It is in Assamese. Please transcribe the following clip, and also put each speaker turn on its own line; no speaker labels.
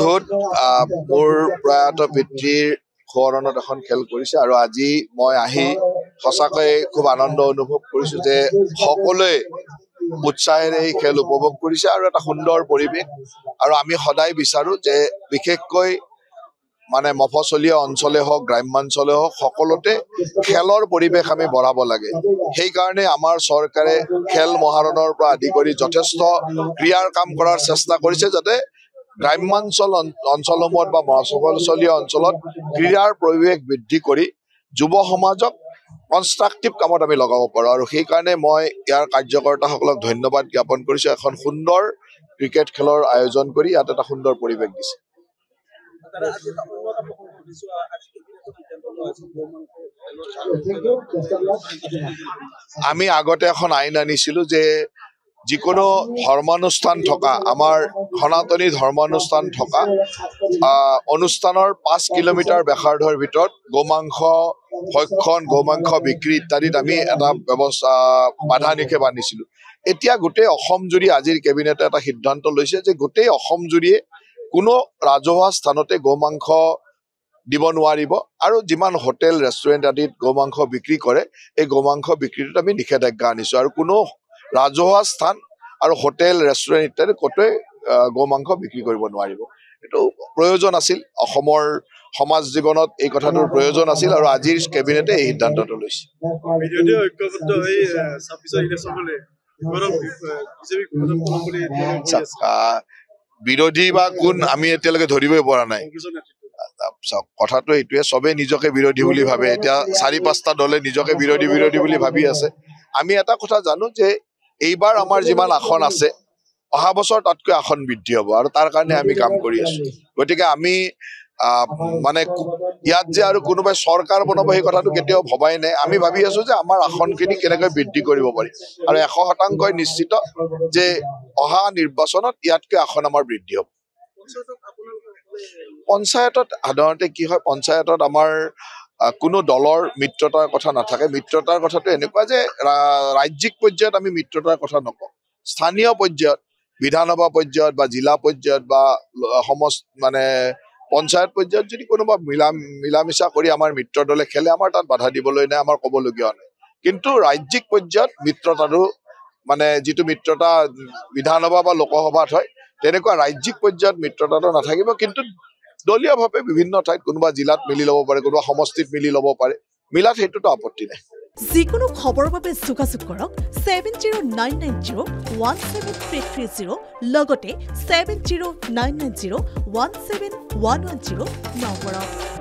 বিহুত মোৰ প্ৰয়াত পিতৃৰ সোঁৱৰণত এখন খেল কৰিছে আৰু আজি মই আহি সঁচাকৈ খুব আনন্দ অনুভৱ কৰিছো যে সকলোৱে উৎসাহেৰে এই খেল উপভোগ কৰিছে আৰু এটা সুন্দৰ পৰিৱেশ আৰু আমি সদায় বিচাৰো যে বিশেষকৈ মানে মফচলীয়া অঞ্চলে হওক গ্ৰাম্যাঞ্চলে হওক সকলোতে খেলৰ পৰিৱেশ আমি বঢ়াব লাগে সেইকাৰণে আমাৰ চৰকাৰে খেল মহাৰণৰ পৰা আদি কৰি যথেষ্ট ক্ৰিয়াৰ কাম কৰাৰ চেষ্টা কৰিছে যাতে গ্ৰাম্যাঞ্চল অঞ্চলসমূহত বা মফচলীয়া অঞ্চলত ক্ৰীড়াৰ পৰিৱেশ বৃদ্ধি কৰি যুৱ সমাজক কনষ্ট্ৰাকটিভ কামত আমি লগাব পাৰোঁ আৰু সেইকাৰণে মই ইয়াৰ কাৰ্যকৰ্তাসকলক ধন্যবাদ জ্ঞাপন কৰিছোঁ এখন সুন্দৰ ক্ৰিকেট খেলৰ আয়োজন কৰি ইয়াত এটা সুন্দৰ পৰিৱেশ দিছে আমি আগতে এখন আইন আনিছিলো যে যিকোনো ধৰ্মানুষ্ঠান থকা আমাৰ সনাতনী ধৰ্মানুষ্ঠান থকা অনুষ্ঠানৰ 5 কিলোমিটাৰ ব্যাসাৰ্ধৰ ভিতৰত গোমাংস ভক্ষণ গোমাংস বিক্ৰী ইত্যাদিত আমি এটা ব্যৱস্থা বাধা নিষেধ আনিছিলো এতিয়া গোটেই অসম জুৰি আজিৰ কেবিনেটে এটা সিদ্ধান্ত লৈছে যে গোটেই অসম জুৰিয়ে কোনো ৰাজহুৱা স্থানতে গোমাংস দিব নোৱাৰিব আৰু যিমান হোটেল ৰেষ্টুৰেণ্ট আদিত গোমাংস বিক্ৰী কৰে এই গোমাংস বিক্ৰীটোত আমি নিষেধাজ্ঞা আনিছো আৰু কোনো ৰাজহুৱা স্থান আৰু হোটেল ৰেষ্টুৰেণ্ট ইত্যাদি ক'তোৱে গোমাংস বিক্ৰী কৰিব নোৱাৰিব এইটো প্ৰয়োজন আছিল অসমৰ সমাজ জীৱনত এই কথাটোৰ প্ৰয়োজন আছিল আৰু আজিৰ কেবিনেটে এই সিদ্ধান্তটো লৈছে বিৰোধী বা কোন আমি এতিয়ালৈকে ধৰিবই পৰা নাই কথাটো এইটোৱে চবে নিজকে বিৰোধী বুলি ভাবে এতিয়া 4-5টা দলে নিজকে বিৰোধী বুলি ভাবি আছে আমি এটা কথা জানো যে এইবাৰ আমাৰ যিমান আসন আছে অহা বছৰ তাতকৈ আসন বৃদ্ধি হ'ব আৰু তাৰ কাৰণে আমি কাম কৰি আছো গতিকে আমি মানে ইয়াত যে আৰু কোনোবাই চৰকাৰ বনাব সেই কথাটো কেতিয়াও ভবাই নাই আমি ভাবি আছো যে আমাৰ আসনখিনি কেনেকৈ বৃদ্ধি কৰিব পাৰি আৰু 100% নিশ্চিত যে অহা নিৰ্বাচনত ইয়াতকৈ আসন আমাৰ বৃদ্ধি হ'ব পঞ্চায়তত সাধাৰণতে কি হয় পঞ্চায়তত আমাৰ কোনো দলৰ মিত্ৰতাৰ কথা নাথাকে মিত্ৰতাৰ কথাটো এনেকুৱা যে ৰাজ্যিক পৰ্যায়ত আমি মিত্ৰতাৰ কথা নকওঁ স্থানীয় পৰ্যায়ত বিধানসভা পৰ্যায়ত বা জিলা পৰ্যায়ত বা মানে পঞ্চায়ত পৰ্যায়ত যদি কোনোবা মিলামিছা কৰি আমাৰ মিত্ৰ দলে খেলে আমাৰ তাত বাধা দিবলৈ নাই আমাৰ ক'বলগীয়া নাই কিন্তু ৰাজ্যিক পৰ্যায়ত মিত্ৰতাটো মানে যিটো মিত্ৰতা বিধানসভা বা লোকসভাত হয় তেনেকুৱা ৰাজ্যিক পৰ্যায়ত মিত্ৰতাটো নাথাকিব কিন্তু দলীয়ভাৱে বিভিন্ন ঠাইত কোনোবা জিলাত মিলি ল'ব পাৰে কোনোবা সমষ্টিত মিলি ল'ব পাৰে মিলাত সেইটোতো আপত্তি নাই
যিকোনো খবৰৰ বাবে যোগাযোগ কৰক 7099017330 লগতে 7099017110 নম্বৰত